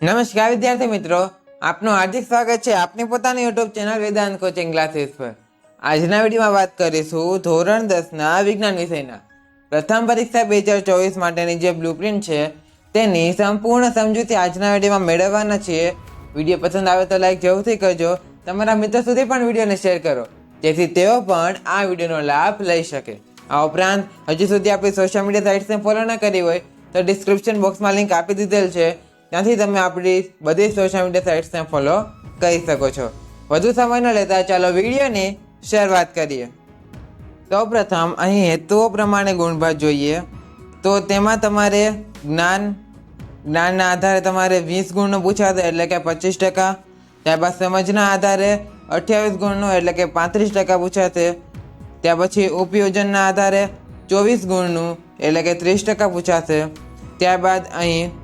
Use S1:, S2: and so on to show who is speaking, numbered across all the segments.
S1: નમસ્કાર વિદ્યાર્થી મિત્રો, આપનું હાર્દિક સ્વાગત છે આપની પોતાની YouTube channel Vedant coaching classes પર। આજના વિડીયોમાં વાત કરીશું ધોરણ 10ના વિજ્ઞાન વિષયના પ્રથમ પરીક્ષા 2024 માટેની જે બ્લુપ્રિન્ટ છે તેની સંપૂર્ણ સમજૂતી આજના વિડીયોમાં મેળવવાના છીએ। વિડીયો પસંદ આવે તો લાઈક જરૂરથી કરજો, તમારા મિત્રો સુધી પણ વિડીયોને શેર કરો જેથી તેઓ પણ આ વિડીયોનો લાભ લઈ શકે। આ ઉપરાંત હજી સુધી આપણી સોશિયલ મીડિયા સાઇટ્સને ફોલો ન કરી હોય તો ડિસ્ક્રિપ્શન બોક્સમાં લિંક આપી દીધેલ છે, ત્યાંથી તમે આપણી બધી સોશિયલ મીડિયા સાઇટ્સને ફોલો કરી શકો છો। વધુ સમય ન લેતા ચાલો વિડીયોની શરૂઆત કરીએ। સૌપ્રથમ અહીં હેતુઓ પ્રમાણે ગુણભાર જોઈએ તો તેમાં તમારે જ્ઞાનના આધારે તમારે 20 ગુણનું પૂછાશે એટલે કે 25%। ત્યારબાદ સમજના આધારે 28 ગુણનું એટલે કે 35% પૂછાશે। ત્યાર પછી ઉપયોજનના આધારે 24 ગુણનું એટલે કે 30% પૂછાશે। ત્યારબાદ અહીં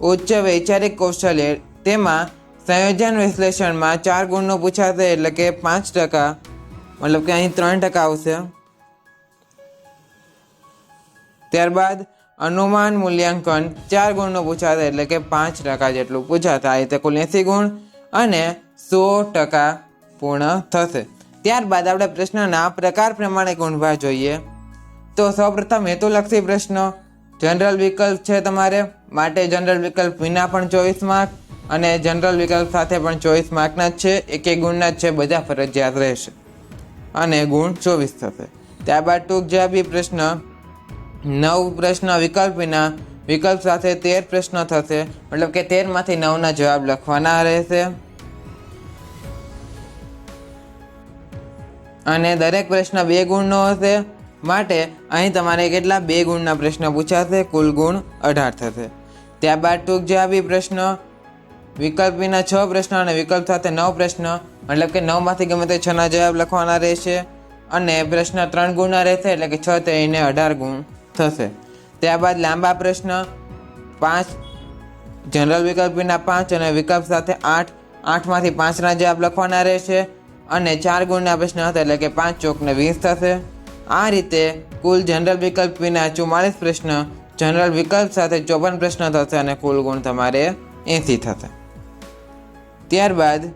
S1: ઉચ્ચ વૈચારિક કૌશલ્ય તેમાં સંયોજન વિશ્લેષણમાં 4 ગુણનું પૂછાશે એટલે કે 5%, મતલબ કે અહીં 3% આવશે। ત્યારબાદ અનુમાન મૂલ્યાંકન 4 ગુણનું પૂછાશે એટલે કે 5% જેટલું પૂછાશે। આ રીતે કુલ 80 ગુણ અને 100% પૂર્ણ થશે। ત્યારબાદ આપણે પ્રશ્નના પ્રકાર પ્રમાણે ગુણભાર જોઈએ તો સૌપ્રથમ હેતુલક્ષી પ્રશ્ન, જનરલ વિકલ્પ છે તમારે માટે જનરલ વિકલ્પ વિના પણ 24 માર્ક અને જનરલ વિકલ્પ સાથે પણ 24 માર્કના જ છે, એક ગુણના જ છે, બધા ફરજિયાત રહેશે અને ગુણ 24 થશે। ત્યારબાદ ટૂંક જવાબી પ્રશ્ન 9 પ્રશ્ન વિકલ્પ વિના, વિકલ્પ સાથે 13 પ્રશ્ન થશે, મતલબ કે 13માંથી 9ના જવાબ લખવાના રહેશે અને દરેક પ્રશ્ન 2 ગુણનો હશે માટે અહીં તમારે કેટલા 2 ગુણના પ્રશ્ન પૂછાશે, કુલ ગુણ 18 થશે। ત્યારબાદ ટૂંક જવાબી પ્રશ્ન વિકલ્પ વિના 6 પ્રશ્ન અને વિકલ્પ સાથે 9 પ્રશ્ન, મતલબ કે 9માંથી ગમે તે 6ના જવાબ લખવાના રહેશે અને પ્રશ્ન 3 ગુણના રહેશે એટલે કે 6 થઈને 18 ગુણ થશે। ત્યારબાદ લાંબા પ્રશ્ન 5, જનરલ વિકલ્પ વિના 5 અને વિકલ્પ સાથે 8, 8માંથી 5ના જવાબ લખવાના રહેશે અને 4 ગુણના પ્રશ્ન હતા એટલે કે 5 ચોકને 20 થશે। આ રીતે કુલ જનરલ વિકલ્પ વિના 44 પ્રશ્ન, જનરલ વિકલ્પ સાથે 54 પ્રશ્ન થશે અને કુલ ગુણ તમારે 80 થશે। ત્યારબાદ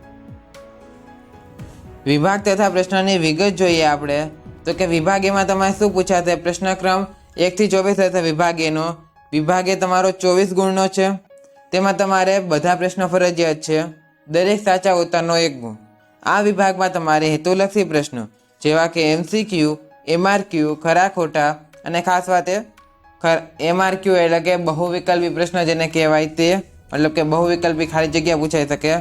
S1: વિભાગ તથા પ્રશ્નની વિગત જોઈએ આપણે તો કે વિભાગ એમાં તમારે શું પૂછાશે, પ્રશ્નક્રમ 1 થી 24 હશે વિભાગ એનો, વિભાગ એ તમારો 24 ગુણનો છે, તેમાં તમારે બધા પ્રશ્નો ફરજિયાત છે, દરેક સાચા ઉત્તરનો 1 ગુણ। આ વિભાગમાં તમારે હેતુલક્ષી પ્રશ્નો જેવા કે MCQ, MRQ, ખરા ખોટા અને ખાસ વાત MRQ એટલે કે બહુવિકલ્પી પ્રશ્ન જેને કહેવાય તે, મતલબ કે બહુવિકલ્પી ખાલી જગ્યા પૂછાઈ શકે।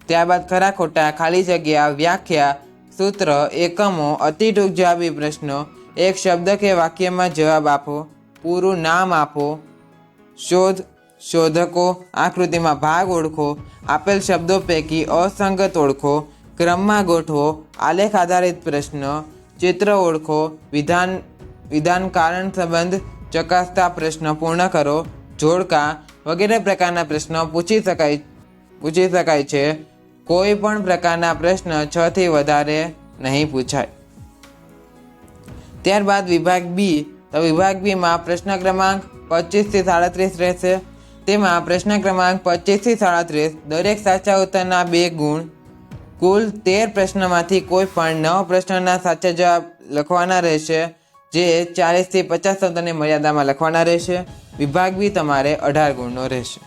S1: ત્યારબાદ ખરા ખોટા, ખાલી જગ્યા, વ્યાખ્યા, સૂત્ર, એકમો, અતિ ટૂંક જવાબી પ્રશ્નો, એક શબ્દ કે વાક્યમાં જવાબ આપો, પૂરું નામ આપો, શોધ, શોધકો, આકૃતિમાં ભાગ ઓળખો, આપેલ શબ્દો પૈકી અસંગત ઓળખો, ક્રમમાં ગોઠવો, આલેખ આધારિત પ્રશ્ન, ચિત્ર ઓળખો, વિધાન કારણ સંબંધ ચકાસતા પ્રશ્ન પૂર્ણ કરો, જોડકા વગેરે પ્રકારના પ્રશ્નો પૂછી શકાય છે। કોઈ પણ પ્રકારના પ્રશ્ન 6 થી વધારે નહીં પૂછાય। ત્યારબાદ વિભાગ બી, તો વિભાગ બીમાં પ્રશ્ન ક્રમાંક 25 થી 37 રહેશે, તેમાં પ્રશ્ન ક્રમાંક 25 થી 37 દરેક સાચા ઉત્તરના 2 ગુણ, કુલ 13 પ્રશ્નમાંથી કોઈ પણ 9 પ્રશ્નના સાચા જવાબ લખવાના રહેશે જે 40 થી 50 શબ્દની મર્યાદામાં લખવાના રહેશે। વિભાગ બી તમારે 18 ગુણનો રહેશે।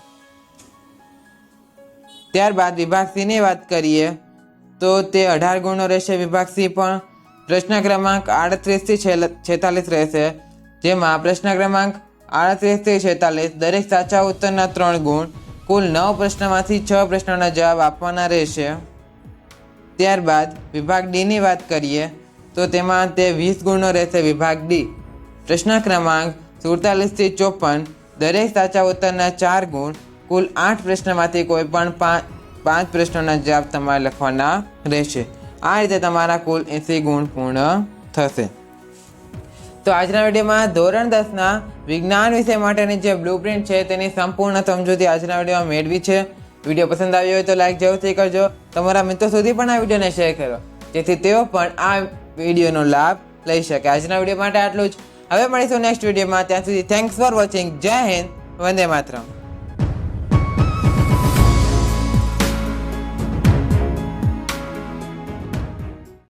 S1: ત્યારબાદ વિભાગ સીની વાત કરીએ તો તે 18 ગુણનો રહેશે વિભાગ સી પણ, પ્રશ્ન ક્રમાંક 38 થી 46 રહેશે, જેમાં પ્રશ્ન ક્રમાંક 38 થી 46 દરેક સાચા ઉત્તરના 3 ગુણ, કુલ 9 પ્રશ્નમાંથી 6 પ્રશ્નોના જવાબ આપવાના રહેશે। ત્યારબાદ વિભાગ ડીની વાત કરીએ તો તેમાં તે 20 ગુણનો રહેશે વિભાગ ડી, પ્રશ્ન ક્રમાંક 47 થી 54 દરેક સાચા ઉત્તરના 4 ગુણ, કુલ 8 પ્રશ્નમાંથી કોઈ પણ 5 પ્રશ્નોના જવાબ તમારે લખવાના રહેશે। આ રીતે તમારા કુલ 80 ગુણ પૂર્ણ થશે। તો આજના વિડીયોમાં ધોરણ 10ના વિજ્ઞાન વિષય માટેની જે બ્લુપ્રિન્ટ છે તેની સંપૂર્ણ સમજૂતી આજના વિડીયોમાં મેળવી છે। વિડીયો પસંદ આવ્યો હોય તો લાઈક જરૂરથી કરજો, તમારા મિત્રો સુધી પણ આ વિડીયોને શેર કરો જેથી તેઓ પણ આ વિડીયોનો લાભ લઈ શકે। આજના વિડીયો માટે આટલું જ, હવે મળીશું નેક્સ્ટ વિડીયોમાં, ત્યાં સુધી થેન્ક્સ ફોર વોચિંગ। જય હિન્દ, વંદે માતરમ।